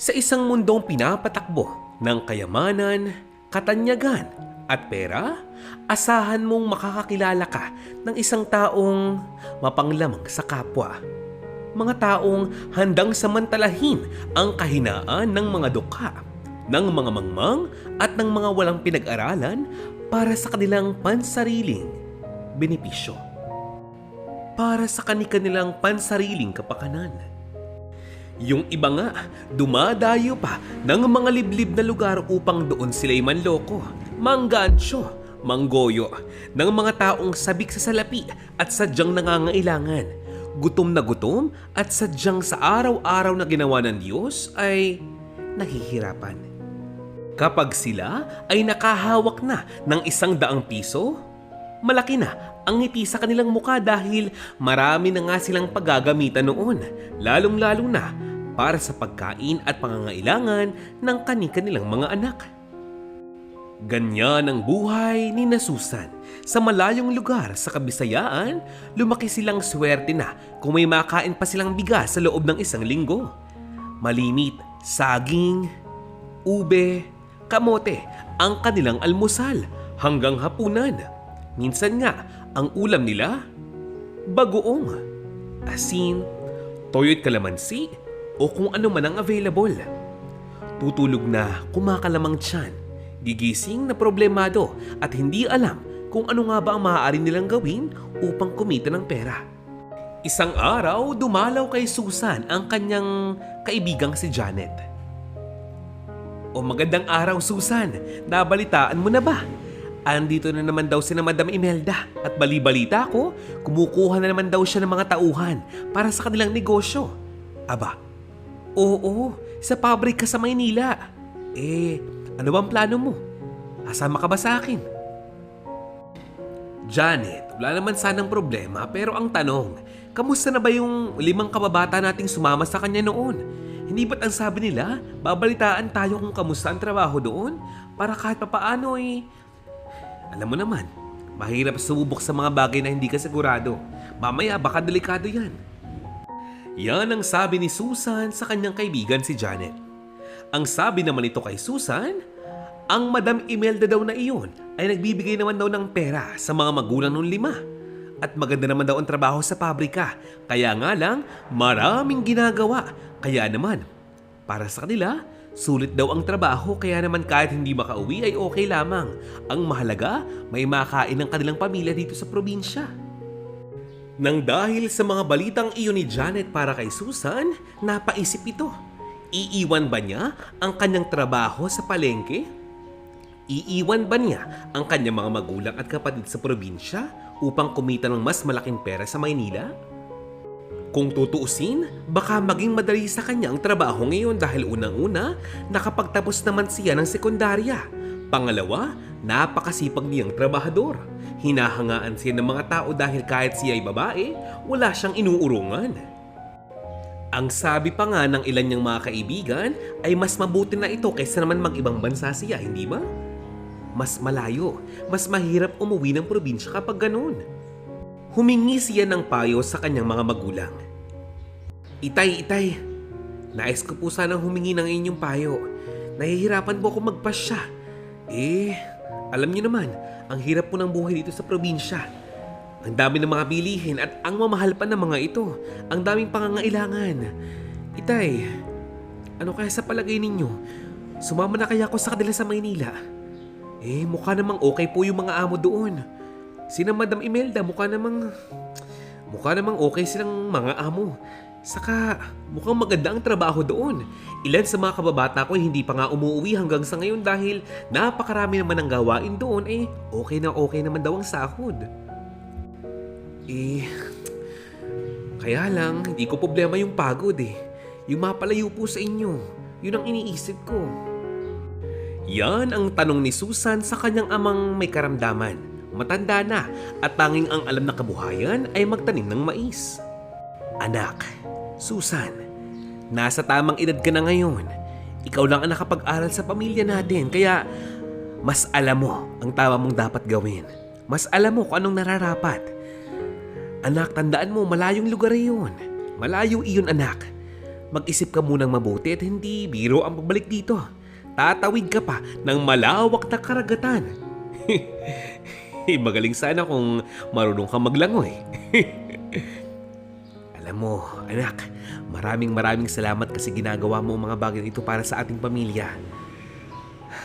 Sa isang mundong pinapatakbo ng kayamanan, katanyagan at pera, asahan mong makakakilala ka ng isang taong mapanglamang sa kapwa. Mga taong handang samantalahin ang kahinaan ng mga dukha, ng mga mangmang at ng mga walang pinag-aralan para sa kanilang pansariling benepisyo. Para sa kanilang pansariling kapakanan. Yung iba nga, dumadayo pa ng mga liblib na lugar upang doon sila'y manloko, manggansyo, manggoyo ng mga taong sabik sa salapi at sadyang nangangailangan. Gutom na gutom at sadyang sa araw-araw na ginawa ng Diyos ay nahihirapan. Kapag sila ay nakahawak na ng 100 piso, malaki na ang ngiti sa kanilang muka dahil marami na nga silang paggagamitan noon, lalong-lalo na para sa pagkain at pangangailangan ng kani-kanilang mga anak. Ganyan ang buhay ni Susan. Sa malayong lugar sa Kabisayaan, lumaki silang swerte na kung may makain pa silang bigas sa loob ng 1 linggo. Malimit, saging, ube, kamote ang kanilang almusal hanggang hapunan. Minsan nga, ang ulam nila, bagoong, asin, toyo't kalamansi, o kung ano man ang available. Tutulog na kumakalamang tiyan, gigising na problemado at hindi alam kung ano nga ba ang maaari nilang gawin upang kumita ng pera. Isang araw, dumalaw kay Susan ang kanyang kaibigang si Janet. O magandang araw, Susan. Nabalitaan mo na ba? Andito na naman daw si Madam Imelda at bali-balita ko, kumukuha na naman daw siya ng mga tauhan para sa kanilang negosyo. Aba, oo, sa pabrika sa Maynila. Ano bang plano mo? Kasama ka ba sa akin? Janet, wala naman sanang problema pero ang tanong, kamusta na ba yung 5 kababata nating sumama sa kanya noon? Hindi ba't ang sabi nila, babalitaan tayo kung kamusta ang trabaho doon para kahit papaano alam mo naman, mahirap sumubok sa mga bagay na hindi ka sigurado. Mamaya baka delikado yan. Yan ang sabi ni Susan sa kanyang kaibigan si Janet. Ang sabi naman ito kay Susan, ang Madam Imelda daw na iyon ay nagbibigay naman daw ng pera sa mga magulang ng 5. At maganda naman daw ang trabaho sa pabrika. Kaya nga lang, maraming ginagawa. Kaya naman, para sa kanila, sulit daw ang trabaho kaya naman kahit hindi makauwi ay okay lamang. Ang mahalaga, may makain ng kanilang pamilya dito sa probinsya. Nang dahil sa mga balitang iyon ni Janet para kay Susan, napaisip ito. Iiwan ba niya ang kanyang trabaho sa palengke? Iiwan ba niya ang kanyang mga magulang at kapatid sa probinsya upang kumita ng mas malaking pera sa Maynila? Kung tutuusin, baka maging madali sa kanya ang trabaho ngayon dahil unang-una, nakapagtapos naman siya ng sekundarya. Pangalawa, napakasipag niyang trabahador. Hinahangaan siya ng mga tao dahil kahit siya ay babae, wala siyang inuurungan. Ang sabi pa nga ng ilan niyang mga kaibigan ay mas mabuti na ito kaysa naman mag-ibang bansa siya, hindi ba? Mas malayo, mas mahirap umuwi ng probinsya kapag ganun. Humingi siya ng payo sa kanyang mga magulang. Itay, nais ko po sanang humingi ng inyong payo. Nahihirapan po ako magpasya. Alam niyo naman, ang hirap po ng buhay dito sa probinsya. Ang dami ng mga bilihin at ang mamahal pa ng mga ito. Ang daming pangangailangan. Itay, ano kaya sa palagay ninyo? Sumama na kaya ako sa kanila sa Maynila? Mukha namang okay po yung mga amo doon. Sina Madam Imelda, mukha namang okay silang mga amo. Saka mukhang maganda ang trabaho doon. Ilan sa mga kababata ko hindi pa nga umuwi hanggang sa ngayon dahil napakarami naman ang gawain doon. Okay naman daw ang sahod. Kaya lang, hindi ko problema yung pagod Yung mapalayo po sa inyo, yun ang iniisip ko. Yan ang tanong ni Susan sa kanyang amang may karamdaman. Matanda na at tanging ang alam na kabuhayan ay magtanim ng mais. Anak, Susan, nasa tamang edad ka na ngayon. Ikaw lang ang nakapag-aral sa pamilya natin kaya mas alam mo ang tama mong dapat gawin. Mas alam mo kung anong nararapat. Anak, tandaan mo, malayong lugar iyon. Malayo iyon, anak. Mag-isip ka munang mabuti at hindi biro ang pagbalik dito. Tatawid ka pa ng malawak na karagatan. Magaling sana kung marunong kang maglangoy. Alam mo, anak, maraming salamat kasi ginagawa mo ang mga bagay ito para sa ating pamilya.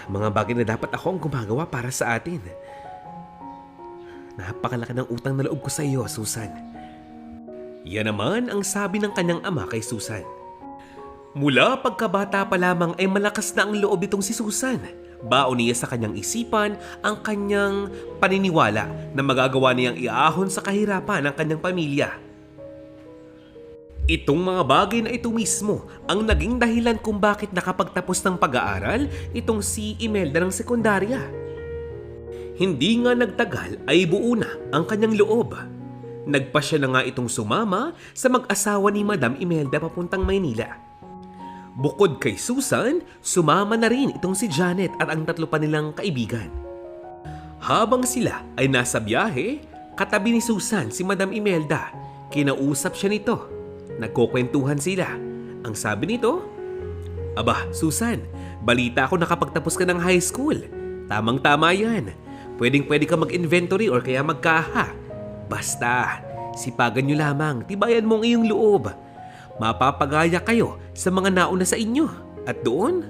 Mga bagay na dapat ako ang gumagawa para sa atin. Napakalaki ng utang na loob ko sa iyo, Susan. Yan naman ang sabi ng kanyang ama kay Susan. Mula pagkabata pa lamang ay malakas na ang loob itong si Susan. Baon niya sa kanyang isipan ang kanyang paniniwala na magagawa niyang iahon sa kahirapan ng kanyang pamilya. Itong mga bagay na ito mismo ang naging dahilan kung bakit nakapagtapos ng pag-aaral itong si Imelda ng sekundarya. Hindi nga nagtagal ay buo na ang kanyang loob. Nagpasya na nga itong sumama sa mag-asawa ni Madam Imelda papuntang Maynila. Bukod kay Susan, sumama na rin itong si Janet at ang tatlo pa nilang kaibigan. Habang sila ay nasa biyahe, katabi ni Susan si Madam Imelda. Kinausap siya nito. Nagkukwentuhan sila. Ang sabi nito, "Aba, Susan, balita ko nakapagtapos ka ng high school. Tamang-tama yan. Pwedeng-pwede ka mag-inventory or kaya magkaha. Basta, sipagan nyo lamang, tibayan mo ang iyong loob. Mapapagaya kayo sa mga nauna sa inyo. At doon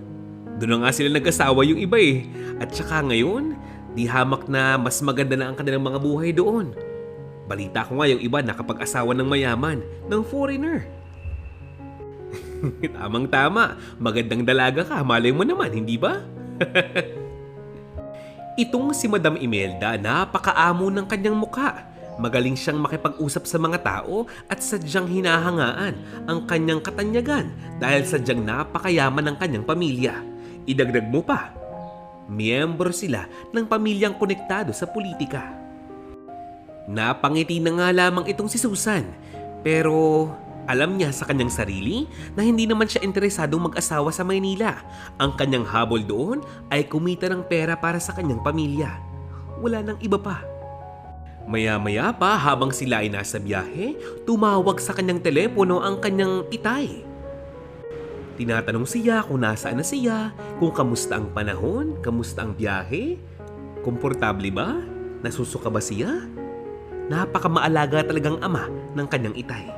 na nga sila nag-asawa yung iba eh. At saka ngayon, di hamak na mas maganda na ang kanilang mga buhay doon. Balita ko nga yung iba nakapag-asawa ng mayaman, ng foreigner." Tamang-tama, magandang dalaga ka, malay mo naman, hindi ba? Itong si Madam Imelda, napakaamo ng kanyang mukha. Magaling siyang makipag-usap sa mga tao at sadyang hinahangaan ang kanyang katanyagan dahil sadyang napakayaman ng kanyang pamilya. Idagdag mo pa, miyembro sila ng pamilyang konektado sa politika. Napangiti na nga lamang itong si Susan, pero alam niya sa kanyang sarili na hindi naman siya interesadong mag-asawa sa Maynila. Ang kanyang habol doon ay kumita ng pera para sa kanyang pamilya. Wala nang iba pa. Maya-maya pa habang sila ay nasa biyahe, tumawag sa kanyang telepono ang kanyang itay. Tinatanong siya kung nasaan na siya, kung kamusta ang panahon, kamusta ang biyahe, komportable ba, nasusuka ba siya? Napakamaalaga talagang ama ng kanyang itay.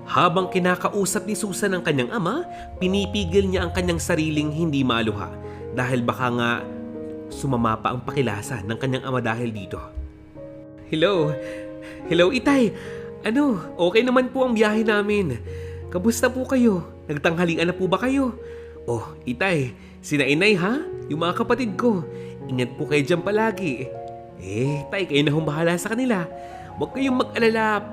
Habang kinakausap ni Susan ang kanyang ama, pinipigil niya ang kanyang sariling hindi maluha dahil baka nga sumama pa ang pakilasa ng kanyang ama dahil dito. Hello itay. Okay naman po ang biyahe namin. Kamusta po kayo? Nagtanghalian na po ba kayo? Oh, itay, sina inay ha? Yung mga kapatid ko. Ingat po kayo dyan palagi. Tay, kayo na humahala sa kanila. Huwag kayong mag-alala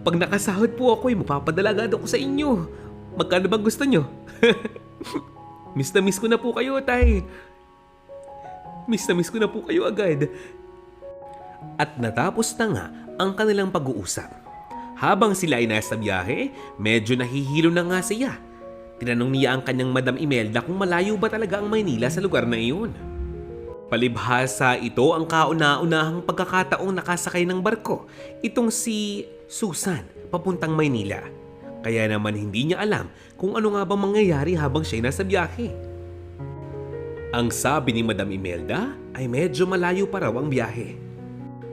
pag nakasahod po ako, mapapadala agad ako sa inyo. Magkano bang gusto nyo? Miss na miss ko na po kayo, tay. Miss na miss ko na po kayo agad. At natapos na nga ang kanilang pag-uusap. Habang sila ay nasa biyahe, medyo nahihilo na nga siya. Tinanong niya ang kanyang Madam Imelda kung malayo ba talaga ang Maynila sa lugar na iyon. Palibhasa ito ang kauna-unahang pagkakataong nakasakay ng barko, itong si Susan papuntang Maynila. Kaya naman hindi niya alam kung ano nga bang mangyayari habang siya nasa biyahe. Ang sabi ni Madam Imelda ay medyo malayo pa raw ang biyahe.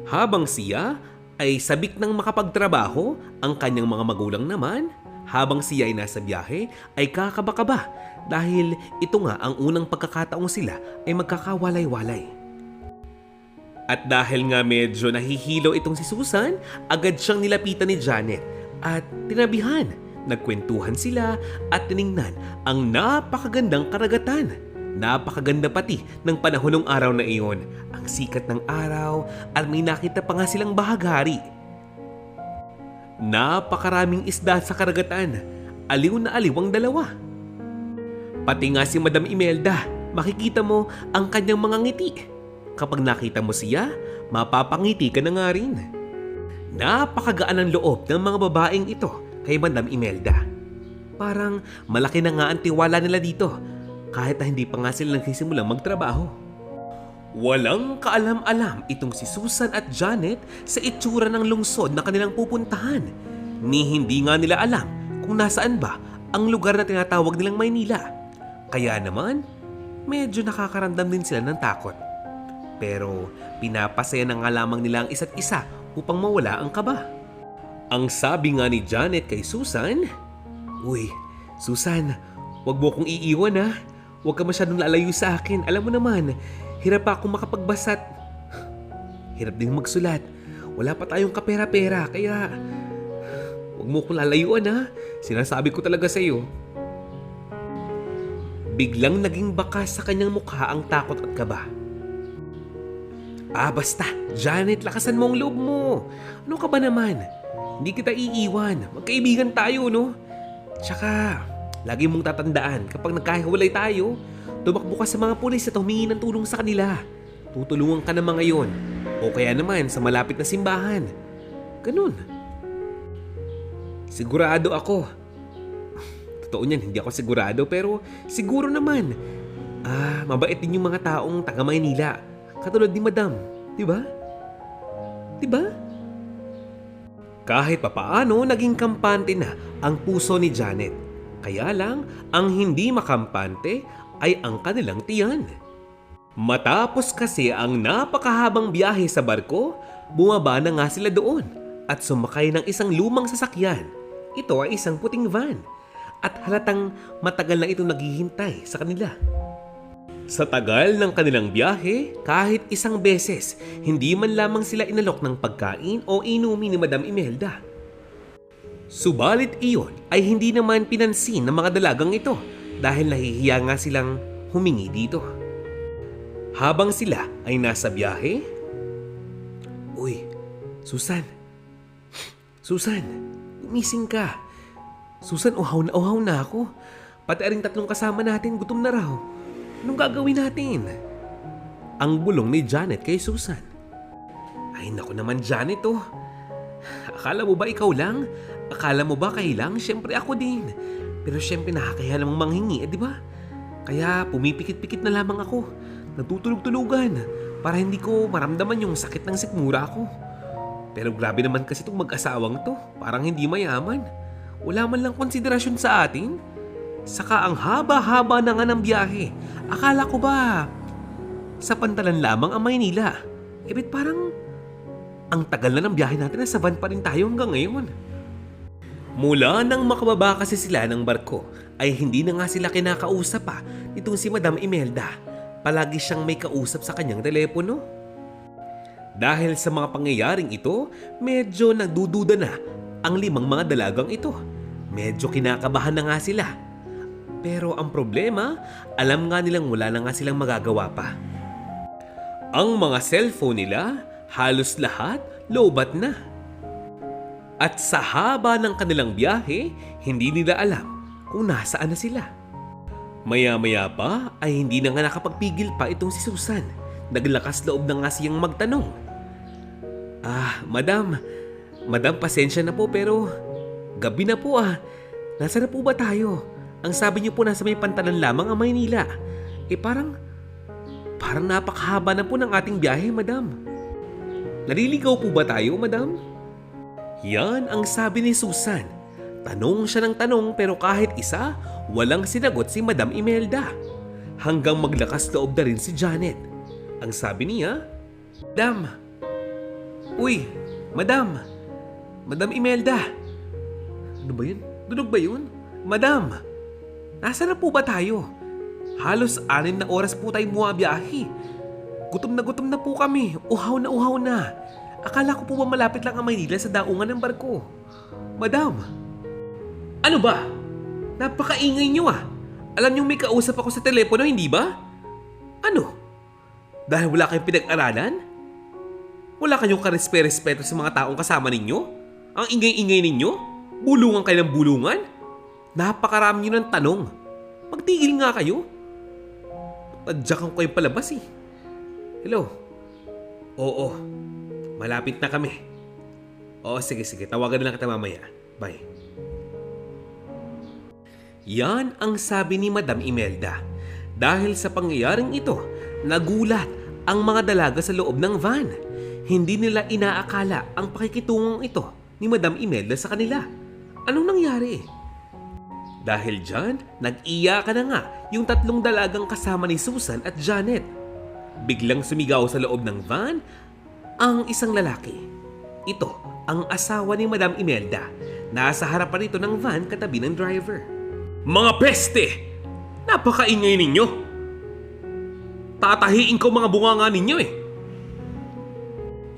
Habang siya ay sabik ng makapagtrabaho, ang kanyang mga magulang naman, habang siya ay nasa biyahe, ay kakaba-kaba dahil ito nga ang unang pagkakataong sila ay magkakawalay-walay. At dahil nga medyo nahihilo itong si Susan, agad siyang nilapitan ni Janet at tinabihan. Nagkwentuhan sila at tiningnan ang napakagandang karagatan. Napakaganda pati ng panahon ng araw na iyon. Ang sikat ng araw at may nakita pa nga silang bahaghari. Napakaraming isda sa karagatan. Aliw na aliw ang dalawa. Pati nga si Madam Imelda, makikita mo ang kanyang mga ngiti. Kapag nakita mo siya, mapapangiti ka na nga rin. Napakagaan ang loob ng mga babaeng ito kay Madam Imelda. Parang malaki na nga ang tiwala nila dito. Kahit na hindi pa nga sila nagsisimulang magtrabaho. Walang kaalam-alam itong si Susan at Janet sa itsura ng lungsod na kanilang pupuntahan. ni hindi nga nila alam kung nasaan ba ang lugar na tinatawag nilang Maynila. Kaya naman, medyo nakakaramdam din sila ng takot. Pero pinapasaya na nga lamang nila ang isa't isa upang mawala ang kaba. Ang sabi nga ni Janet kay Susan, "Uy, Susan, wag mo akong iiwan ha. Huwag ka masyadong lalayo sa akin. Alam mo naman, hirap pa akong makapagbasa't hirap din magsulat. Wala pa tayong kapera-pera, kaya huwag mo akong lalayuan ha. Sinasabi ko talaga sa iyo." Biglang naging bakas sa kanyang mukha ang takot at kaba. Basta, Janet, lakasan mo ang loob mo. Ano ka ba naman? Hindi kita iiwan. Magkaibigan tayo, no? Tsaka, lagi mong tatandaan, kapag nagkahiwalay tayo, tumakbo ka sa mga pulis at humingi ng tulong sa kanila. Tutulungan ka naman ngayon. O kaya naman sa malapit na simbahan. Ganun. Sigurado ako. Totoo niyan, hindi ako sigurado, pero siguro naman. Mabait din yung mga taong taga Maynila. Katulad ni Madam, di ba? Di ba? Kahit papaano, naging kampante na ang puso ni Janet. Kaya lang, ang hindi makampante ay ang kanilang tiyan. Matapos kasi ang napakahabang biyahe sa barko, bumaba na nga sila doon at sumakay ng isang lumang sasakyan. Ito ay isang puting van at halatang matagal na itong naghihintay sa kanila. Sa tagal ng kanilang biyahe, kahit isang beses, hindi man lamang sila inalok ng pagkain o inumin ni Madam Imelda. Subalit iyon ay hindi naman pinansin ng mga dalagang ito dahil nahihiya nga silang humingi dito. Habang sila ay nasa biyahe, "Uy, Susan! Susan, gumising ka! Susan, uhaw na ako. Pati aring tatlong kasama natin, gutom na raw. Anong gagawin natin?" Ang bulong ni Janet kay Susan. "Ay naku naman, Janet oh. Akala mo ba ikaw lang? Akala mo ba kayo lang? Siyempre ako din. Pero siyempre nakakaya namang manghingi, di ba? Kaya pumipikit-pikit na lamang ako. Natutulog-tulugan para hindi ko maramdaman yung sakit ng sikmura ko. Pero grabe naman kasi itong mag-asawang to. Parang hindi mayaman. Wala man lang konsiderasyon sa atin. Saka ang haba-haba na nga ng biyahe. Akala ko ba sa Pantalan lamang ang Maynila? Bet parang ang tagal na ng biyahe natin, nasa van pa rin tayo hanggang ngayon. Mula nang makababa kasi sila ng barko, ay hindi na nga sila kinakausap pa nitong si Madam Imelda. Palagi siyang may kausap sa kanyang telepono. Dahil sa mga pangyayaring ito, medyo nagdududa na ang limang mga dalagang ito. Medyo kinakabahan na nga sila. Pero ang problema, alam nga nilang wala na nga silang magagawa pa. Ang mga cellphone nila, halos lahat lobat na. At sa haba ng kanilang biyahe, hindi nila alam kung nasaan na sila. Maya-maya pa ay hindi na nga nakapagpigil pa itong si Susan. Naglakas loob na nga siyang magtanong. Madam, pasensya na po pero gabi na po Nasaan na po ba tayo? Ang sabi niyo po nasa may Pantalan lamang ang Maynila. Parang napakahaba na po ng ating biyahe, Madam. Naliligaw po ba tayo, Madam? Yan ang sabi ni Susan. Tanong siya ng tanong pero kahit isa, walang sinagot si Madam Imelda. Hanggang maglakas loob na rin si Janet. Ang sabi niya, Madam! Uy, Madam! Madam Imelda! Ano ba yun? Dunog ba yun? Madam! Nasaan na po ba tayo? Halos 6 na oras po tayo bumabiyahe. Gutom na po kami. Uhaw na. Akala ko po ba malapit lang ang Maynila sa daungan ng barko? Madam! Ano ba? Napakaingay niyo Alam niyo may kausap ako sa telepono, hindi ba? Ano? Dahil wala kayong pinag-aralan? Wala kayong karespe-respeto sa mga taong kasama ninyo? Ang ingay-ingay ninyo? Bulungan kayo ng bulungan? Napakarami niyo ng tanong. Magtigil nga kayo. Tadyakan ko yung palabas Hello? Oo. Malapit na kami. Oo, sige. Tawagan na lang kita mamaya. Bye. Yan ang sabi ni Madam Imelda. Dahil sa pangyayaring ito, nagulat ang mga dalaga sa loob ng van. Hindi nila inaakala ang pakikitungong ito ni Madam Imelda sa kanila. Anong nangyari? Dahil dyan, nag-iyakan na nga yung tatlong dalagang kasama ni Susan at Janet. Biglang sumigaw sa loob ng van ang isang lalaki. Ito ang asawa ni Madam Imelda. Nasa harapan ito ng van katabi ng driver. Mga peste! Napakaingay ninyo! Tatahiin ko mga bunganga ninyo eh!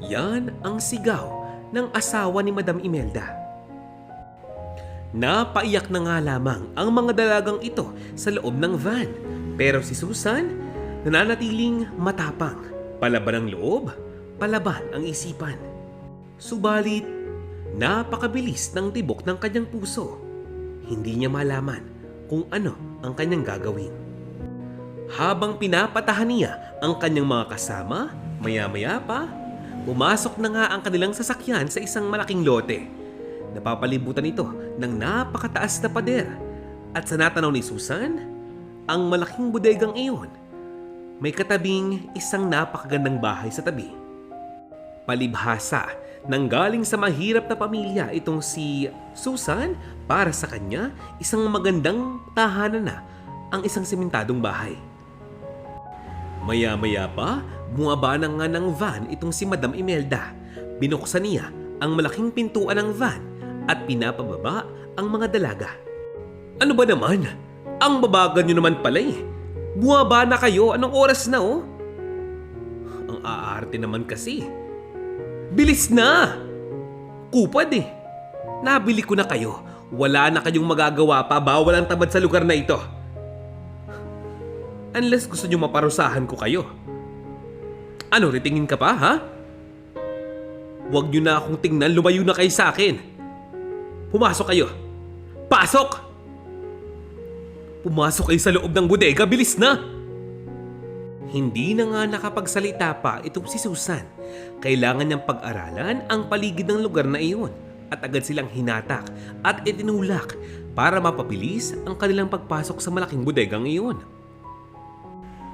Yan ang sigaw ng asawa ni Madam Imelda. Napaiyak na nga lamang ang mga dalagang ito sa loob ng van. Pero si Susan, nananatiling matapang. Palaban ang loob, palaban ang isipan. Subalit, napakabilis ng tibok ng kanyang puso. Hindi niya malaman kung ano ang kanyang gagawin. Habang pinapatahan niya ang kanyang mga kasama, maya-maya pa, pumasok na nga ang kanilang sasakyan sa isang malaking lote. Napapalibutan ito ng napakataas na pader. At sa natanaw ni Susan, ang malaking bodegang iyon, may katabing isang napakagandang bahay sa tabi. Palibhasa, nanggaling sa mahirap na pamilya itong si Susan, para sa kanya, isang magandang tahanan na ang isang simentadong bahay. Maya-maya pa, bumaba na nga ng van itong si Madam Imelda. Binuksan niya ang malaking pintuan ng van at pinapababa ang mga dalaga. Ano ba naman? Ang babagan nyo naman pala eh. Bumaba na kayo, anong oras na oh? Ang aarte naman kasi. Bilis na! Kupad eh. Nabili ko na kayo. Wala na kayong magagawa pa, bawal ang tamad sa lugar na ito. Unless gusto nyo maparusahan ko kayo. Ano, ritingin ka pa ha? Huwag nyo na akong tingnan, lumayo na kayo sa akin. Pumasok kayo. Pasok! Pumasok kayo sa loob ng bodega, bilis na! Hindi na nga nakapagsalita pa itong si Susan. Kailangan niyang pag-aralan ang paligid ng lugar na iyon at agad silang hinatak at itinulak para mapabilis ang kanilang pagpasok sa malaking bodegang iyon.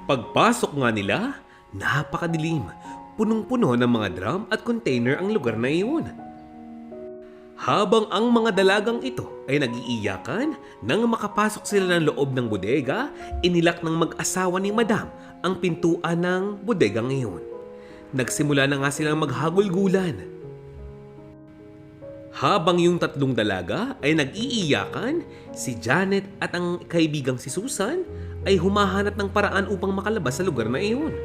Pagpasok nga nila, napakadilim. Punong-puno ng mga drum at container ang lugar na iyon. Habang ang mga dalagang ito ay nag-iiyakan, nang makapasok sila ng loob ng bodega, inilak ng mag-asawa ni Madam ang pintuan ng bodegang iyon. Nagsimula na nga silang maghagulgulan. Habang yung tatlong dalaga ay nag-iiyakan, si Janet at ang kaibigang si Susan ay humahanap ng paraan upang makalabas sa lugar na iyon.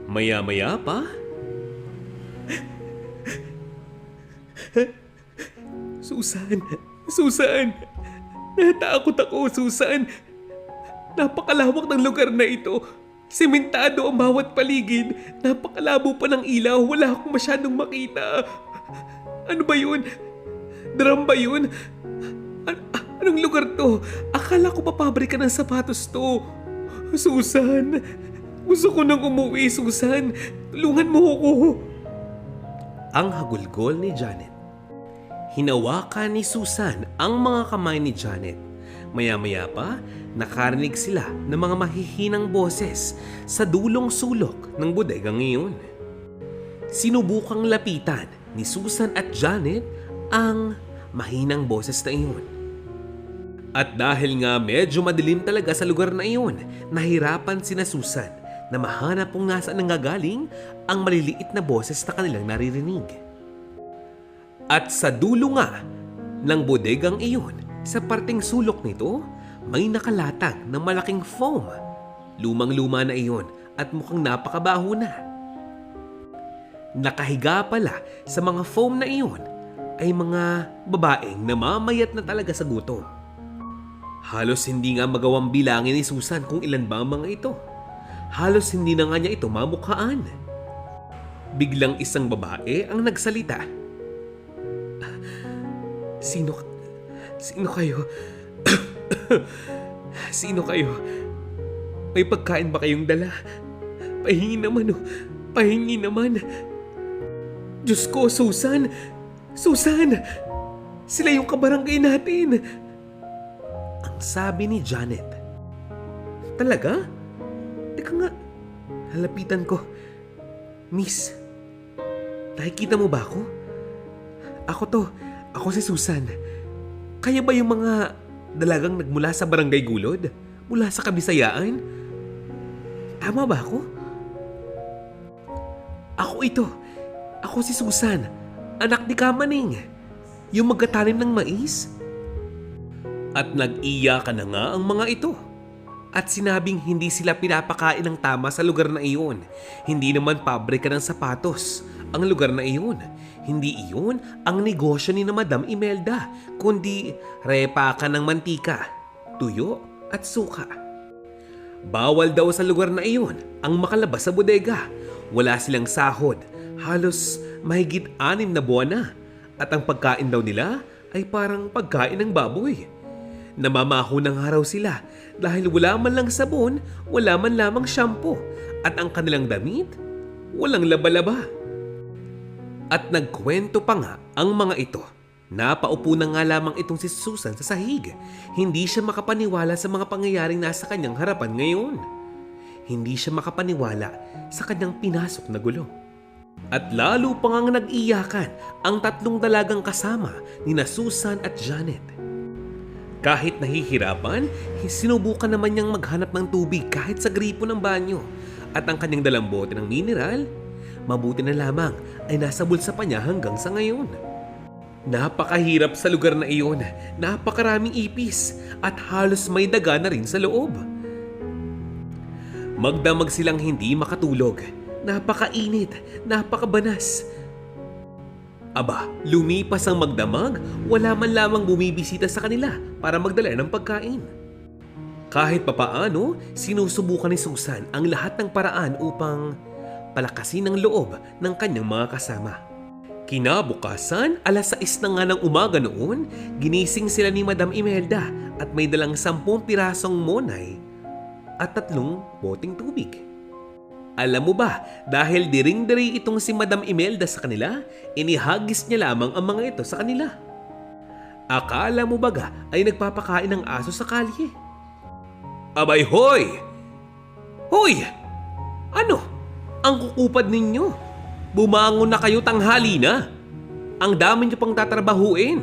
Maya-maya pa, Susan, natakot ako, Susan. Napakalawak ng lugar na ito. Sementado ang bawat paligid. Napakalabo pa ng ilaw, wala akong masyadong makita. Ano ba yun? Drum ba yun? Anong lugar to? Akala ko papabrika ng sapatos to. Susan, gusto ko nang umuwi, Susan. Tulungan mo ako. Ang hagulgol ni Janet. Hinawakan ni Susan ang mga kamay ni Janet. Maya-maya pa, nakarinig sila ng mga mahihinang boses sa dulong sulok ng bodegang iyon. Sinubukang lapitan ni Susan at Janet ang mahinang boses na iyon. At dahil nga medyo madilim talaga sa lugar na iyon, nahirapan sina Susan na mahanap kung nasaan nanggagaling ang maliliit na boses na kanilang naririnig. At sa dulo nga ng bodegang iyon, sa parteng sulok nito, may nakalatag ng malaking foam. Lumang-luma na iyon at mukhang napakabaho na. Nakahiga pala sa mga foam na iyon ay mga babaeng namamayat na talaga sa gutom. Halos hindi nga magawang bilangin ni Susan kung ilan ba ang mga ito. Halos hindi na nga niya ito mamukhaan. Biglang isang babae ang nagsalita. Sino kayo? Sino kayo? May pagkain ba kayong dala? Pahingi naman oh. Pahingi naman. Diyos ko, Susan! Susan! Sila yung kabarangay natin! Ang sabi ni Janet. Talaga? Teka nga, lalapitan ko. Miss, nakikita mo ba ako? Ako to. Ako si Susan. Kaya ba yung mga dalagang nagmula sa Barangay Gulod? Mula sa Kabisayaan? Tama ba ako? Ako ito. Ako si Susan. Anak ni Kamaning. Yung magkatanim ng mais. At nag-iyakan na nga ang mga ito. At sinabing hindi sila pinapakain ng tama sa lugar na iyon. Hindi naman pabrika ng sapatos ang lugar na iyon. Hindi iyon ang negosyo ni na Madam Imelda, kundi repakan ng mantika, tuyo at suka. Bawal daw sa lugar na iyon ang makalabas sa bodega. Wala silang sahod, halos mahigit 6 na buwan na. At ang pagkain daw nila ay parang pagkain ng baboy. Namamaho ng araw sila dahil wala man lang sabon, wala man lamang shampoo, at ang kanilang damit, walang laba-laba. At nagkwento pa nga ang mga ito. Napaupo na nga lamang itong si Susan sa sahig. Hindi siya makapaniwala sa mga pangyayaring nasa kanyang harapan ngayon. Hindi siya makapaniwala sa kanyang pinasok na gulo. At lalo pa ngang nag-iyakan ang 3 dalagang kasama ni na Susan at Janet. Kahit nahihirapan, sinubukan naman niyang maghanap ng tubig kahit sa gripo ng banyo. At ang kanyang dalang bote ng mineral, mabuti na lamang ay nasa bulsa pa niya hanggang sa ngayon. Napakahirap sa lugar na iyon, napakaraming ipis at halos may daga na rin sa loob. Magdamag silang hindi makatulog, napakainit, napakabanas. Aba, lumipas ang magdamag, wala man lamang bumibisita sa kanila para magdala ng pagkain. Kahit papaano, sinusubukan ni Susan ang lahat ng paraan upang palakasin ang loob ng kanyang mga kasama. Kinabukasan, 6:00 na nga ng umaga noon, ginising sila ni Madam Imelda at may dalang 10 pirasong monay at 3 boteng tubig. Alam mo ba, dahil diring-diri itong si Madam Imelda sa kanila, inihagis niya lamang ang mga ito sa kanila. Akala mo baga ay nagpapakain ng aso sa kalye? Abay hoy! Hoy! Ano? Ang kukupad ninyo? Bumangon na kayo, tanghali na. Ang dami niyo pang tatrabahuin.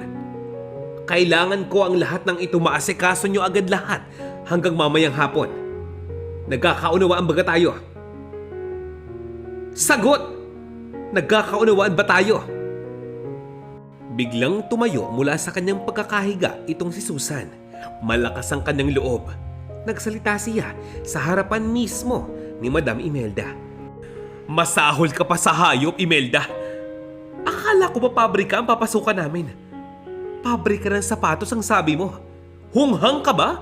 Kailangan ko ang lahat ng ito maasikaso niyo agad lahat hanggang mamayang hapon. Nagkakaunawaan baga tayo? Sagot! Nagkakaunawaan ba tayo? Biglang tumayo mula sa kanyang pagkakahiga itong si Susan. Malakas ang kanyang loob. Nagsalita siya sa harapan mismo ni Madam Imelda. Masahol ka pa sa hayop, Imelda. Akala ko ba pabrika ang papasukan namin? Pabrika ng sapatos ang sabi mo. Hunghang ka ba?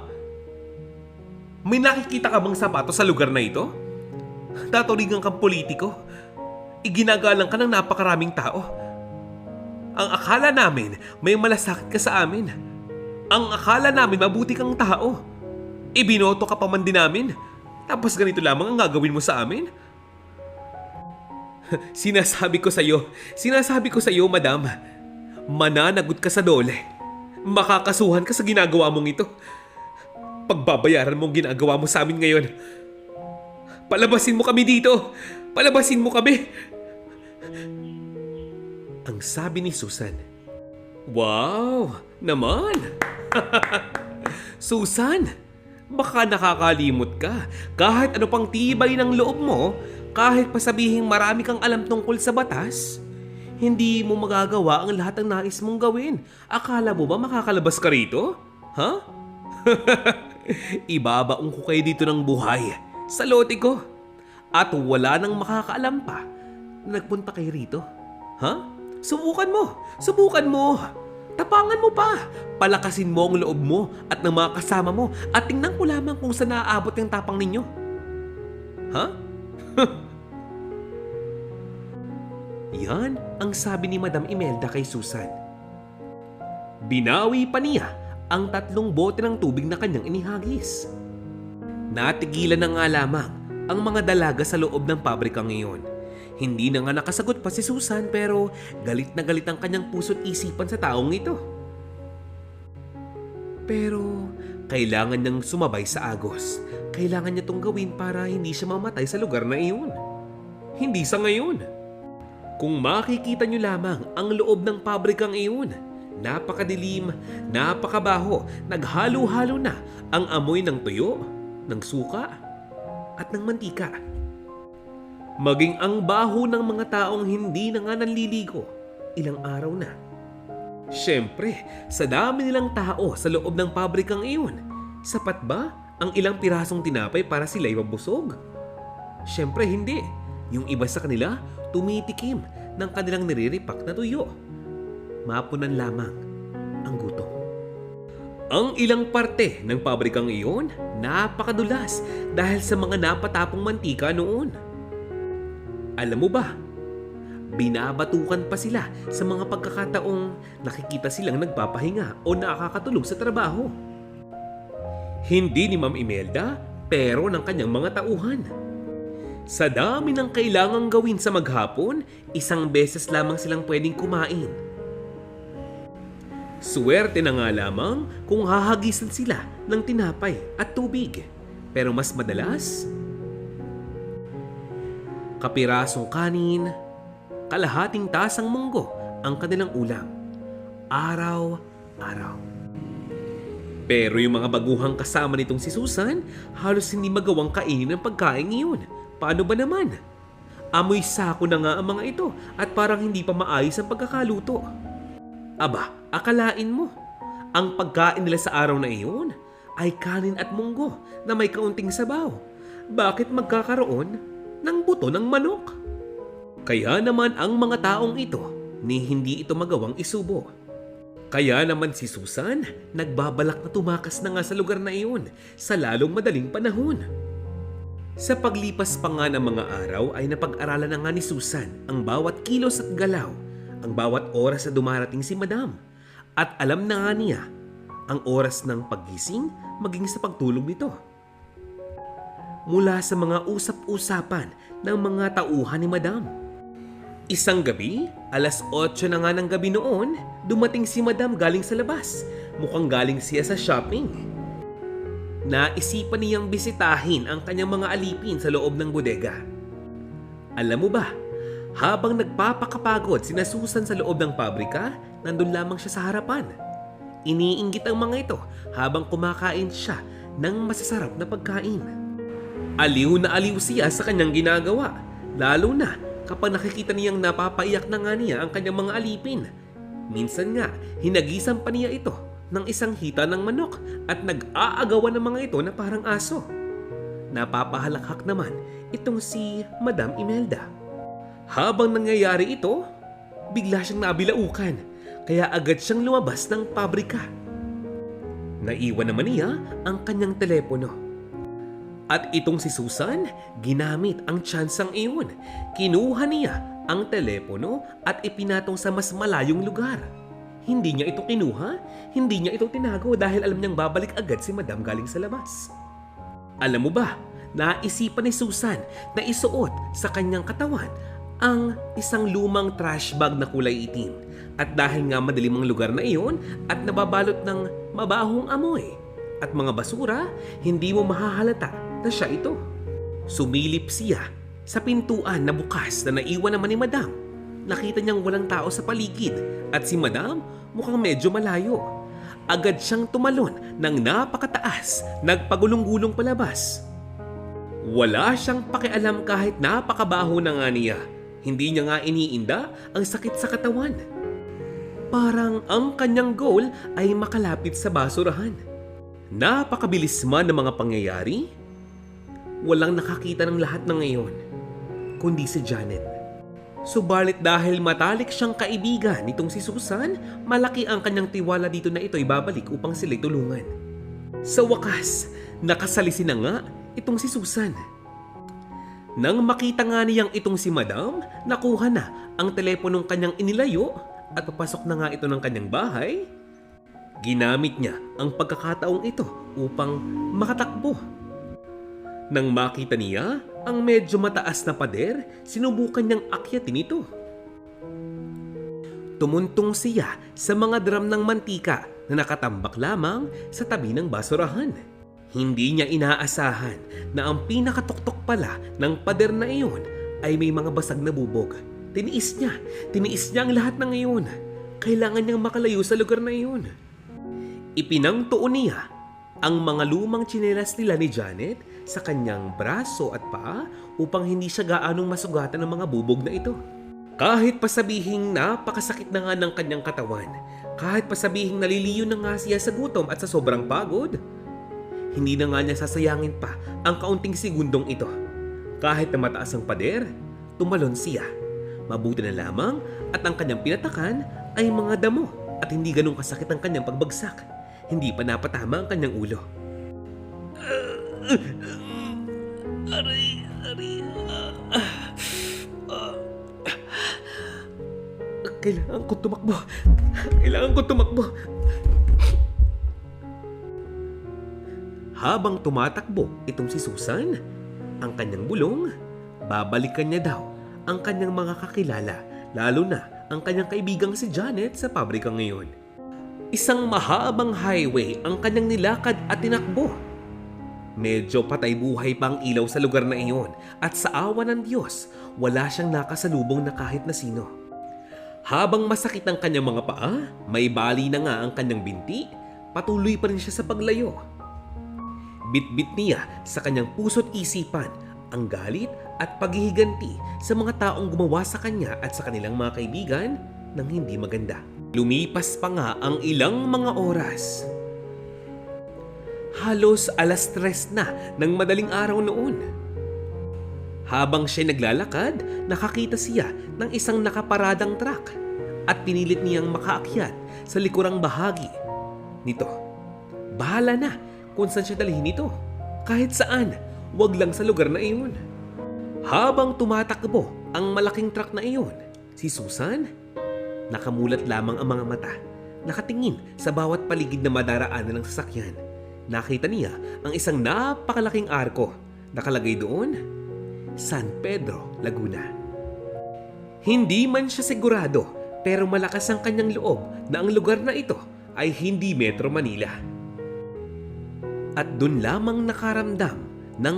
May nakikita ka bang sapatos sa lugar na ito? Taturingan kang politiko. Iginagalang ka ng napakaraming tao. Ang akala namin may malasakit ka sa amin. Ang akala namin mabuti kang tao. Ibinoto ka pa man din namin. Tapos ganito lamang ang gagawin mo sa amin? Sinasabi ko sa iyo, madam. Mananagot ka sa dole. Makakasuhan ka sa ginagawa mong ito. Pagbabayaran mo ang ginagawa mo sa amin ngayon. Palabasin mo kami dito! Palabasin mo kami! Ang sabi ni Susan. Wow! Naman! Susan! Baka nakakalimot ka. Kahit ano pang tibay ng loob mo, kahit pasabihing marami kang alam tungkol sa batas, hindi mo magagawa ang lahat ng nais mong gawin. Akala mo ba makakalabas ka rito? Ha? Ibabaong ko kayo dito ng buhay sa lote ko. At wala nang makakaalam pa na nagpunta kayo rito. Ha? Subukan mo! Subukan mo! Tapangan mo pa! Palakasin mo ang loob mo at ng mga kasama mo at tingnan ko lamang kung saan naaabot yung tapang ninyo. Ha? Yan ang sabi ni Madam Imelda kay Susan. Binawi pa niya ang 3 bote ng tubig na kanyang inihagis. Natigilan na nga lamang ang mga dalaga sa loob ng pabrika ngayon. Hindi na nga nakasagot pa si Susan pero galit na galit ang kanyang puso't isipan sa taong ito. Pero kailangan niyang sumabay sa agos. Kailangan niya itong gawin para hindi siya mamatay sa lugar na iyon. Hindi sa ngayon. Kung makikita nyo lamang ang loob ng pabrikang iyon, napakadilim, napakabaho, naghalo-halo na ang amoy ng tuyo, ng suka, at ng mantika. Maging ang baho ng mga taong hindi na nga nanliligo, ilang araw na. Siyempre, sa dami nilang tao sa loob ng pabrikang iyon, sapat ba ang ilang pirasong tinapay para sila'y mabusog? Siyempre hindi. Yung iba sa kanila, tumitikim ng kanilang niriripak na tuyo. Mapunan lamang ang gutom. Ang ilang parte ng pabrikang iyon, napakadulas dahil sa mga napatapong mantika noon. Alam mo ba, binabatukan pa sila sa mga pagkakataong nakikita silang nagpapahinga o nakakatulog sa trabaho. Hindi ni Ma'am Imelda, pero ng kanyang mga tauhan. Sa dami ng kailangang gawin sa maghapon, isang beses lamang silang pwedeng kumain. Swerte na nga lamang kung hahagisan sila ng tinapay at tubig. Pero mas madalas, kapirasong kanin, kalahating tasang munggo ang kanilang ulam. Araw-araw. Pero yung mga baguhang kasama nitong si Susan, halos hindi magawang kainin ang pagkain iyon. Paano ba naman? Amoy sako na nga ang mga ito at parang hindi pa maayos ang pagkakaluto. Aba, akalain mo, ang pagkain nila sa araw na iyon ay kanin at munggo na may kaunting sabaw. Bakit magkakaroon ng buto ng manok? Kaya naman ang mga taong ito ni hindi ito magawang isubo. Kaya naman si Susan nagbabalak na tumakas na nga sa lugar na iyon sa lalong madaling panahon. Sa paglipas pa nga ng mga araw ay napag-aralan na nga ni Susan ang bawat kilos at galaw, ang bawat oras na dumarating si Madam. At alam na nga niya ang oras ng paggising maging sa pagtulog nito. Mula sa mga usap-usapan ng mga tauhan ni Madam. Isang gabi, alas 8 na nga ng gabi noon, dumating si Madam galing sa labas. Mukhang galing siya sa shopping. Naisipan niyang bisitahin ang kanyang mga alipin sa loob ng bodega. Alam mo ba, habang nagpapakapagod sina Susan sa loob ng pabrika, nandun lamang siya sa harapan. Iniinggit ang mga ito habang kumakain siya ng masasarap na pagkain. Aliw na aliw siya sa kanyang ginagawa, lalo na kapag nakikita niyang napapaiyak na nga niya ang kanyang mga alipin. Minsan nga, hinagisan pa niya ito ng isang hita ng manok at nag-aagawan ng mga ito na parang aso. Napapahalakhak naman itong si Madam Imelda. Habang nangyayari ito, bigla siyang nabilaukan kaya agad siyang lumabas ng pabrika. Naiwan naman niya ang kanyang telepono. At itong si Susan, ginamit ang tsansang iyon. Kinuha niya ang telepono at ipinatong sa mas malayong lugar. Hindi niya ito kinuha, hindi niya ito tinago dahil alam niyang babalik agad si Madam galing sa labas. Alam mo ba, naisipan ni Susan na isuot sa kanyang katawan ang isang lumang trash bag na kulay itim. At dahil nga madilim ang lugar na iyon at nababalot ng mabahong amoy at mga basura, hindi mo mahahalata na siya ito. Sumilip siya sa pintuan na bukas na naiwan naman ni Madam. Nakita niyang walang tao sa paligid at si Madam mukhang medyo malayo. Agad siyang tumalon ng napakataas, nagpagulong-gulong palabas. Wala siyang pakialam kahit napakabaho na nga niya. Hindi niya nga iniinda ang sakit sa katawan. Parang ang kanyang goal ay makalapit sa basurahan. Napakabilis man ng mga pangyayari. Walang nakakita ng lahat ng ngayon, kundi si Janet. Subalit dahil matalik siyang kaibigan nitong si Susan, malaki ang kanyang tiwala dito na ito'y babalik upang sila'y tulungan. Sa wakas, nakasalisi na nga itong si Susan. Nang makita nga niyang itong si Madam, nakuha na ang teleponong kanyang inilayo at papasok na nga ito ng kanyang bahay. Ginamit niya ang pagkakataong ito upang makatakbo. Nang makita niya ang medyo mataas na pader, sinubukan niyang akyatin ito. Tumuntong siya sa mga drum ng mantika na nakatambak lamang sa tabi ng basurahan. Hindi niya inaasahan na ang pinakatuktok pala ng pader na iyon ay may mga basag na bubog. Tiniis niya. Tiniis niya ang lahat ng iyon. Kailangan niyang makalayo sa lugar na iyon. Ipinangtuon niya ang mga lumang tsinelas nila ni Janet sa kanyang braso at paa upang hindi siya gaanong masugatan ng mga bubog na ito. Kahit pasabihing napakasakit na nga ng kanyang katawan, kahit pasabihing naliliyo na nga siya sa gutom at sa sobrang pagod, hindi na nga niya sasayangin pa ang kaunting segundong ito. Kahit na mataas ang pader, tumalon siya. Mabuti na lamang at ang kanyang pinatakan ay mga damo at hindi ganong kasakit ang kanyang pagbagsak. Hindi pa napatama ang kanyang ulo. Aray. Kailangan ko tumakbo. Habang tumatakbo itong si Susan, ang kanyang bulong, babalikan niya daw ang kanyang mga kakilala, lalo na ang kanyang kaibigang si Janet sa pabrika ngayon. Isang mahabang highway ang kanyang nilakad at tinakbo. Medyo patay buhay pa ang ilaw sa lugar na iyon at sa awa ng Diyos, wala siyang nakasalubong na kahit na sino. Habang masakit ang kanyang mga paa, may bali na nga ang kanyang binti, patuloy pa rin siya sa paglayo. Bitbit niya sa kanyang puso't isipan ang galit at paghihiganti sa mga taong gumawa sa kanya at sa kanilang mga kaibigan ng hindi maganda. Lumipas pa nga ang ilang mga oras. Halos 3:00 na ng madaling araw noon. Habang siya naglalakad, nakakita siya ng isang nakaparadang truck at pinilit niyang makaakyat sa likurang bahagi nito. Bahala na kung saan siya dalhin ito. Kahit saan, wag lang sa lugar na iyon. Habang tumatakbo ang malaking truck na iyon, si Susan, nakamulat lamang ang mga mata, nakatingin sa bawat paligid na madaraanan ng sasakyan. Nakita niya ang isang napakalaking arko, nakalagay doon, San Pedro, Laguna. Hindi man siya sigurado, pero malakas ang kanyang loob na ang lugar na ito ay hindi Metro Manila. At dun lamang nakaramdam ng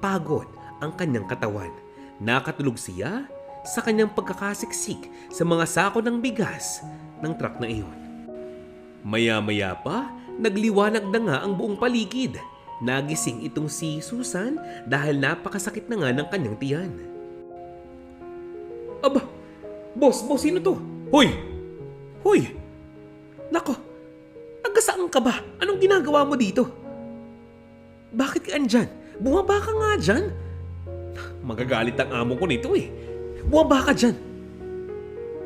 pagod ang kanyang katawan. Nakatulog siya sa kanyang pagkakasiksik sa mga sako ng bigas ng truck na iyon. Maya-maya pa, nagliwanag na nga ang buong paligid. Nagising itong si Susan dahil napakasakit na nga ng kanyang tiyan. Aba, boss, sino to? Hoy! Nako, saan ka ba? Anong ginagawa mo dito? Bakit ka andyan? Bumaba ka nga dyan. Magagalit ang amo ko nito eh. Bumaba ka dyan.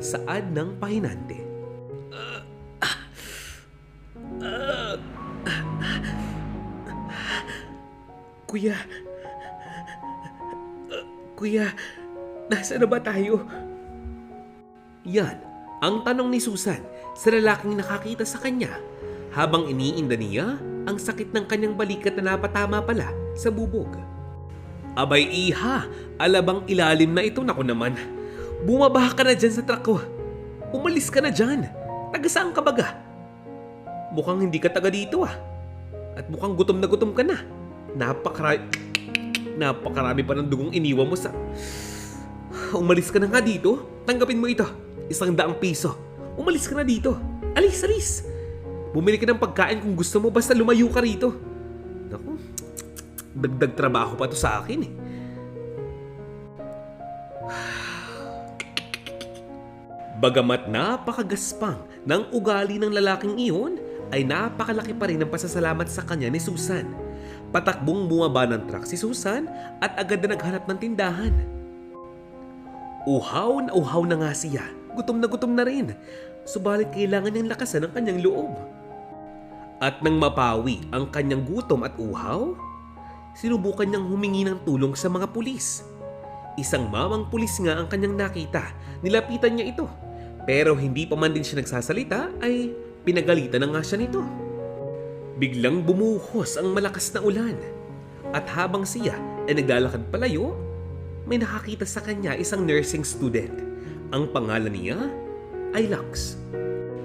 Saad ng pahinante. Kuya, nasaan na ba tayo? Yan ang tanong ni Susan sa lalaking nakakita sa kanya habang iniinda niya ang sakit ng kanyang balikat na napatama pala sa bubog. Abay iha, alabang ilalim na ito. Naku naman, bumaba ka na dyan sa truck ko. Umalis ka na dyan. Taga saan ka baga? Mukhang hindi ka taga dito ah. At mukhang gutom na gutom ka na. Napakarami pa ng dugong iniwan mo sa... Umalis ka na nga dito. Tanggapin mo ito. 100 piso. Umalis ka na dito. Alis. Bumili ka ng pagkain kung gusto mo, basta lumayo ka rito. Naku, dagdag trabaho pa to sa akin eh. Bagamat napakagaspang ng ugali ng lalaking iyon, ay napakalaki pa rin ang pasasalamat sa kanya ni Susan. Patakbong bumaba ng truck si Susan at agad na naghanap ng tindahan. Uhaw na nga siya. Gutom na rin. Subalit kailangan niyang lakasan ang kanyang loob. At nang mapawi ang kanyang gutom at uhaw, sinubukan niyang humingi ng tulong sa mga pulis. Isang mamang pulis nga ang kanyang nakita. Nilapitan niya ito. Pero hindi pa man din siya nagsasalita ay pinagalitan na nga siya nito. Biglang bumuhos ang malakas na ulan. At habang siya ay naglalakad palayo, may nakakita sa kanya isang nursing student. Ang pangalan niya ay Lux.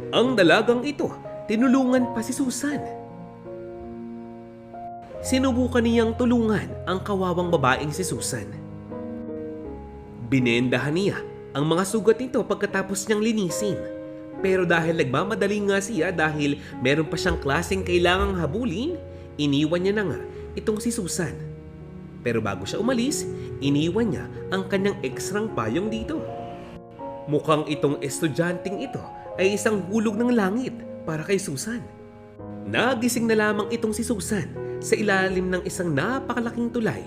Ang dalagang ito, tinulungan pa si Susan. Sinubukan niyang tulungan ang kawawang babaeng si Susan. Binendahan niya ang mga sugat nito pagkatapos niyang linisin. Pero dahil nagmamadali nga siya dahil meron pa siyang klaseng kailangang habulin, iniwan niya na nga itong si Susan. Pero bago siya umalis, iniwan niya ang kanyang ekstrang payong dito. Mukhang itong estudyanteng ito ay isang hulog ng langit para kay Susan. Nagising na lamang itong si Susan sa ilalim ng isang napakalaking tulay.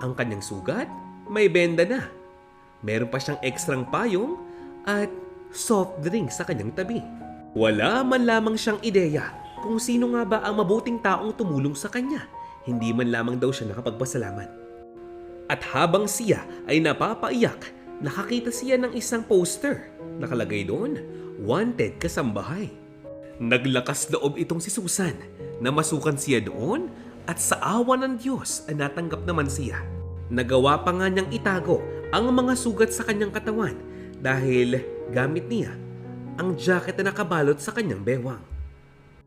Ang kanyang sugat, may benda na. Meron pa siyang ekstrang payong at soft drink sa kanyang tabi. Wala man lamang siyang ideya kung sino nga ba ang mabuting taong tumulong sa kanya. Hindi man lamang daw siya nakapagpasalamat. At habang siya ay napapaiyak, nakakita siya ng isang poster. Nakalagay doon, "Wanted Kasambahay." Naglakas loob itong si Susan na masukan siya doon at sa awa ng Diyos ay natanggap naman siya. Nagawa pa nga niyang itago ang mga sugat sa kanyang katawan dahil gamit niya ang jacket na nakabalot sa kanyang bewang.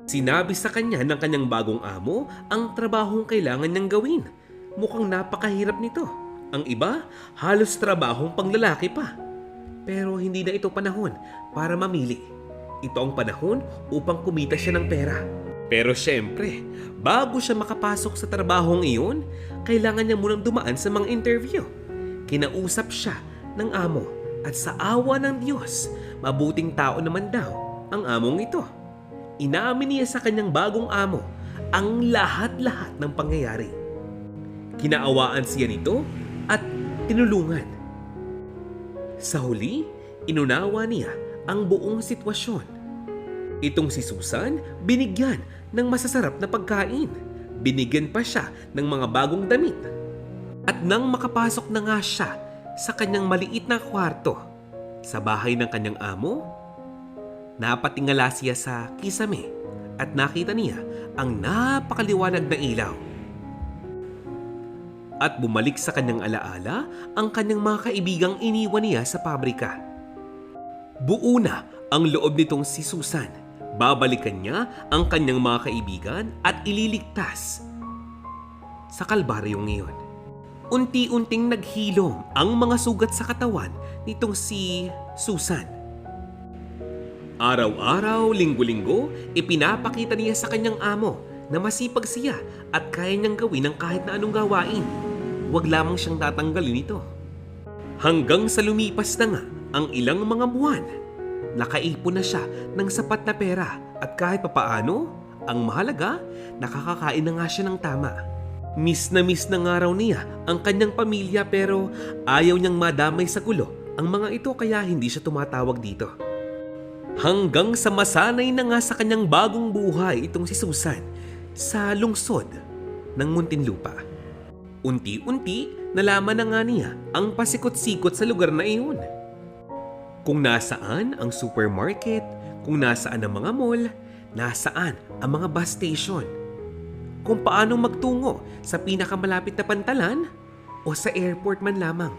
Sinabi sa kanya ng kanyang bagong amo ang trabahong kailangan niyang gawin. Mukhang napakahirap nito. Ang iba, halos trabahong panglalaki pa. Pero hindi na ito panahon para mamili. Ito ang panahon upang kumita siya ng pera. Pero syempre, bago siya makapasok sa trabahong iyon, kailangan niya munang dumaan sa mga interview. Kinausap siya ng amo at sa awa ng Diyos, mabuting tao naman daw ang among ito. Inamin niya sa kanyang bagong amo ang lahat-lahat ng pangyayari. Kinaawaan siya nito at tinulungan. Sa huli, inunawa niya ang buong sitwasyon. Itong si Susan, binigyan ng masasarap na pagkain. Binigyan pa siya ng mga bagong damit. At nang makapasok na nga siya sa kanyang maliit na kwarto sa bahay ng kanyang amo, napatingala siya sa kisame at nakita niya ang napakaliwanag na ilaw. At bumalik sa kanyang alaala ang kanyang mga kaibigang iniwan niya sa pabrika. Buo na ang loob nitong si Susan. Babalikan niya ang kanyang mga kaibigan at ililigtas sa kalbaryong iyon. Unti-unting naghilom ang mga sugat sa katawan nitong si Susan. Araw-araw, linggo-linggo, ipinapakita niya sa kanyang amo na masipag siya at kaya niyang gawin ang kahit na anong gawain. Huwag lamang siyang tatanggalin ito. Hanggang sa lumipas na nga ang ilang mga buwan, nakaipon na siya ng sapat na pera at kahit papaano, ang mahalaga, nakakakain na nga siya ng tama. Miss na nga raw niya ang kanyang pamilya pero ayaw niyang madamay sa gulo ang mga ito kaya hindi siya tumatawag dito. Hanggang sa masanay na nga sa kanyang bagong buhay itong si Susan sa lungsod ng Muntinlupa. Unti-unti, nalaman na nga niya ang pasikot-sikot sa lugar na iyon. Kung nasaan ang supermarket, kung nasaan ang mga mall, nasaan ang mga bus station. Kung paano magtungo sa pinakamalapit na pantalan o sa airport man lamang.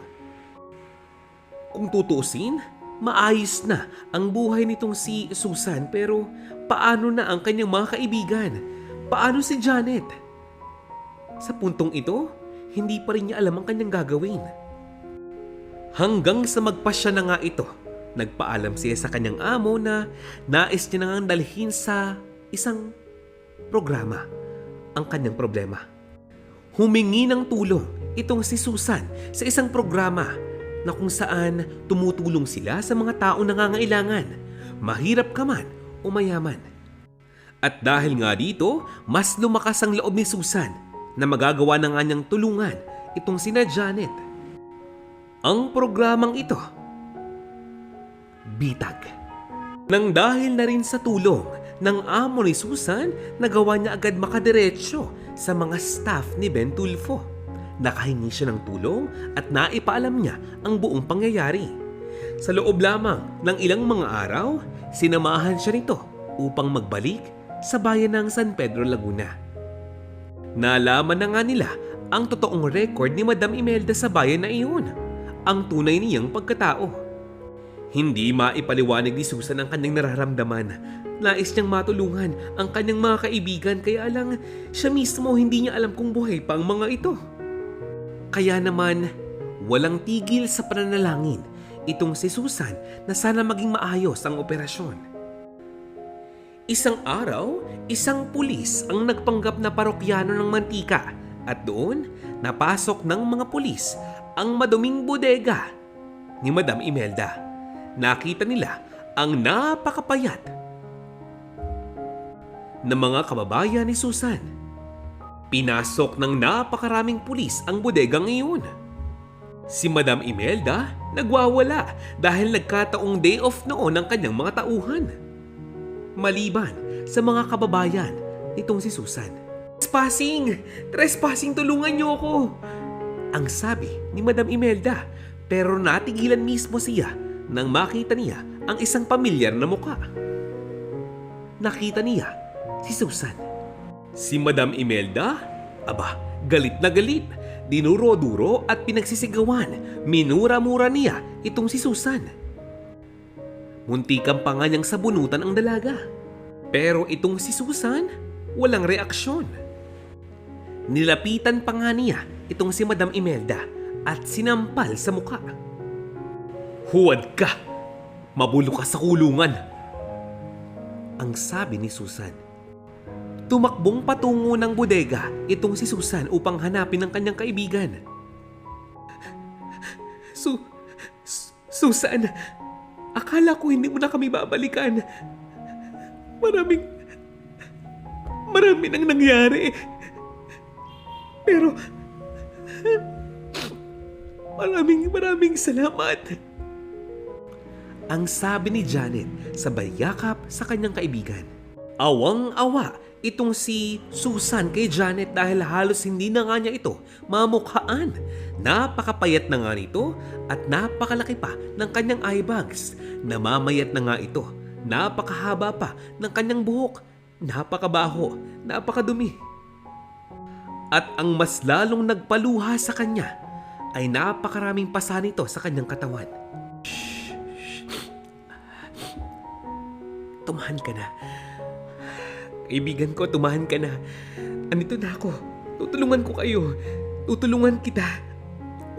Kung tutuusin, maayos na ang buhay nitong si Susan pero paano na ang kanyang mga kaibigan? Paano si Janet? Sa puntong ito, hindi pa rin niya alam ang kanyang gagawin. Hanggang sa magpasya na nga ito, nagpaalam siya sa kanyang amo na nais niya na ngang dalhin sa isang programa ang kanyang problema. Humingi ng tulong itong si Susan sa isang programa na kung saan tumutulong sila sa mga taong nangangailangan, mahirap ka man o mayaman. At dahil nga dito, mas lumakas ang loob ni Susan na magagawa na nga niyang tulungan itong sina Janet. Ang programang ito, Bitag. Nang dahil na rin sa tulong ng amo ni Susan, nagawa niya agad makadiretso sa mga staff ni Ben Tulfo. Nakahingi siya ng tulong at naipaalam niya ang buong pangyayari. Sa loob lamang ng ilang mga araw, sinamahan siya nito upang magbalik sa bayan ng San Pedro, Laguna. Nalaman na nga nila ang totoong record ni Madam Imelda sa bayan na iyon, ang tunay niyang pagkatao. Hindi maipaliwanag ni Susan ang kanyang nararamdaman. Nais niyang matulungan ang kanyang mga kaibigan kaya lang siya mismo hindi niya alam kung buhay pa ang mga ito. Kaya naman, walang tigil sa pananalangin itong si Susan na sana maging maayos ang operasyon. Isang araw, isang pulis ang nagpanggap na parokyano ng mantika at doon napasok ng mga pulis ang maduming bodega ni Madam Imelda. Nakita nila ang napakapayat na mga kababayan ni Susan. Pinasok ng napakaraming pulis ang bodega ngayon. Si Madam Imelda nagwawala dahil nagkataong day off noon ang kanyang mga tauhan. Maliban sa mga kababayan nitong si Susan. Trespassing! Trespassing, tulungan niyo ako! Ang sabi ni Madam Imelda, pero natigilan mismo siya nang makita niya ang isang pamilyar na mukha. Nakita niya si Susan. Si Madam Imelda, galit na galit, dinuro-duro at pinagsisigawan, minura-mura niya itong si Susan. Muntikan pa nga niyang sabunutan ang dalaga. Pero itong si Susan, walang reaksyon. Nilapitan pa nga niya itong si Madam Imelda at sinampal sa mukha. Huwad ka! Mabulo ka sa kulungan! Ang sabi ni Susan. Tumakbong patungo ng bodega itong si Susan upang hanapin ang kanyang kaibigan. Susan, akala ko hindi mo na kami babalikan. Marami nang nangyari. Pero maraming salamat. Ang sabi ni Janet sabay yakap sa kanyang kaibigan. Awang-awa itong si Susan kay Janet dahil halos hindi na nga niya ito mamukhaan. Napakapayat na nga nito at napakalaki pa ng kanyang eye bags. Namamayat na nga ito. Napakahaba pa ng kanyang buhok. Napakabaho, napakadumi. At ang mas lalong nagpaluha sa kanya ay napakaraming pasa nito sa kanyang katawan. Tumahan ka na. Kaibigan ko, tumahan ka na. Andito na ako. Tutulungan ko kayo. Tutulungan kita.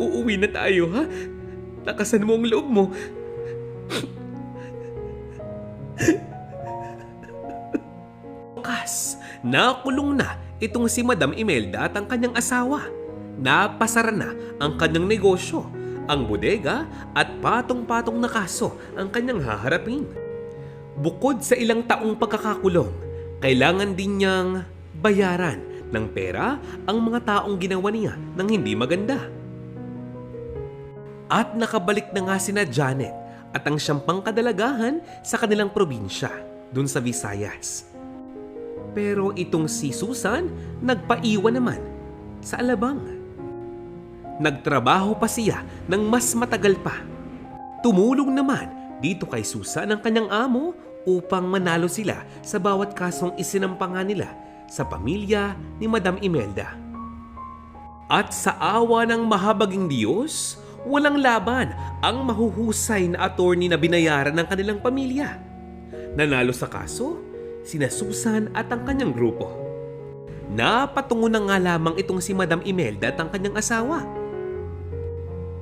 Uuwi na tayo, ha? Lakasan mo ang loob mo. Bukas, nakulong na itong si Madam Imelda at ang kanyang asawa. Napasara na ang kanyang negosyo, ang bodega at patong-patong na kaso ang kanyang haharapin. Bukod sa ilang taong pagkakakulong, kailangan din niyang bayaran ng pera ang mga taong ginawa niya ng hindi maganda. At nakabalik na nga sina Janet at ang siyang pangkadalagahan sa kanilang probinsya, dun sa Visayas. Pero itong si Susan, nagpaiwan naman sa Alabang. Nagtrabaho pa siya ng mas matagal pa. Tumulong naman dito kay Susan ang kanyang amo upang manalo sila sa bawat kasong isinampangan nila sa pamilya ni Madam Imelda. At sa awa ng mahabaging Diyos, walang laban ang mahuhusay na attorney na binayaran ng kanilang pamilya. Nanalo sa kaso, sina Susan at ang kanyang grupo. Napatungo na nga lamang itong si Madam Imelda at ang kanyang asawa.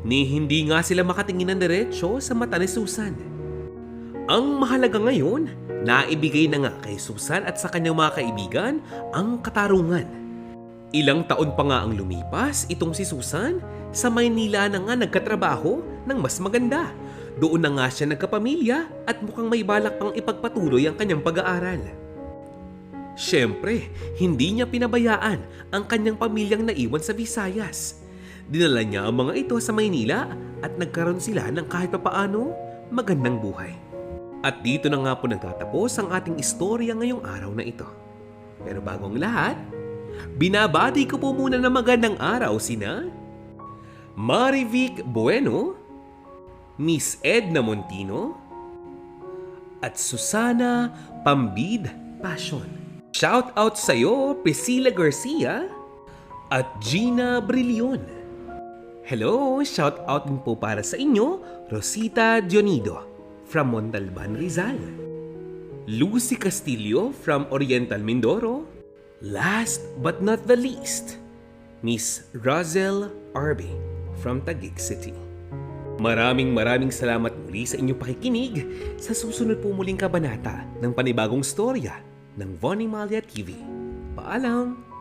Ni hindi nga sila makatingin ng diretsyo sa mata ni Susan. Ang mahalaga ngayon, naibigay na nga kay Susan at sa kanyang mga kaibigan ang katarungan. Ilang taon pa nga ang lumipas itong si Susan, sa Maynila na nga nagkatrabaho ng mas maganda. Doon na nga siya nagkapamilya at mukhang may balak pang ipagpatuloy ang kanyang pag-aaral. Siyempre, hindi niya pinabayaan ang kanyang pamilyang naiwan sa Visayas. Dinala niya ang mga ito sa Maynila at nagkaroon sila ng kahit papaano magandang buhay. At dito na nga po nagtatapos ang ating istorya ngayong araw na ito. Pero bago ang lahat, binabati ko po muna na magandang araw sina Marivic Bueno, Miss Edna Montino, at Susana Pambid Passion. Shout out sa iyo, Priscilla Garcia at Gina Brillion. Hello, shout out din po para sa inyo, Rosita Dionido from Montalban, Rizal. Lucy Castillo from Oriental Mindoro. Last but not the least, Miss Rosel Arby from Taguig City. Maraming salamat muli sa inyong pakikinig sa susunod po muling kabanata ng panibagong storya ng Von Malia TV. Paalam!